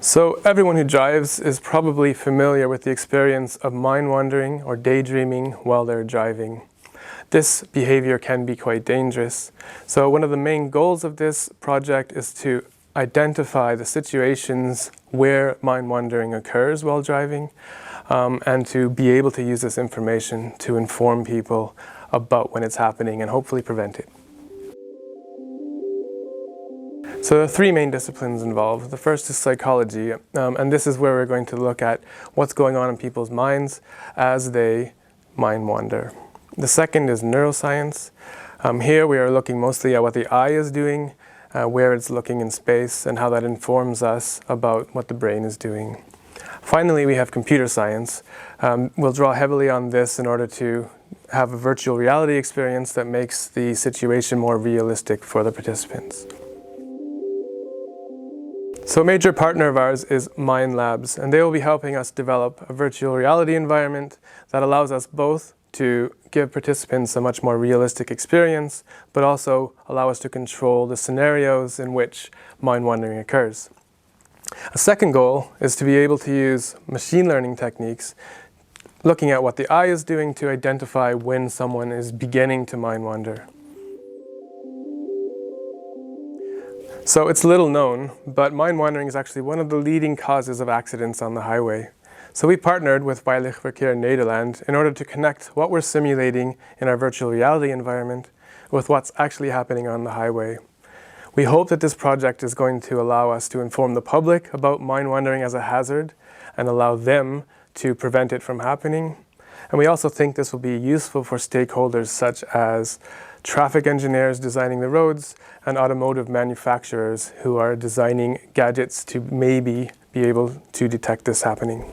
So everyone who drives is probably familiar with the experience of mind wandering or daydreaming while they're driving. This behavior can be quite dangerous. So one of the main goals of this project is to identify the situations where mind wandering occurs while driving, and to be able to use this information to inform people about when it's happening and hopefully prevent it. So there are three main disciplines involved. The first is psychology, and this is where we're going to look at what's going on in people's minds as they mind wander. The second is neuroscience. Here we are looking mostly at what the eye is doing, where it's looking in space, and how that informs us about what the brain is doing. Finally, we have computer science. We'll draw heavily on this in order to have a virtual reality experience that makes the situation more realistic for the participants. So a major partner of ours is Mind Labs, and they will be helping us develop a virtual reality environment that allows us both to give participants a much more realistic experience, but also allow us to control the scenarios in which mind wandering occurs. A second goal is to be able to use machine learning techniques, looking at what the eye is doing to identify when someone is beginning to mind wander. So it's little known, but mind wandering is actually one of the leading causes of accidents on the highway. So we partnered with Veilig Verkeer Nederland in order to connect what we're simulating in our virtual reality environment with what's actually happening on the highway. We hope that this project is going to allow us to inform the public about mind wandering as a hazard and allow them to prevent it from happening. And we also think this will be useful for stakeholders such as traffic engineers designing the roads and automotive manufacturers who are designing gadgets to maybe be able to detect this happening.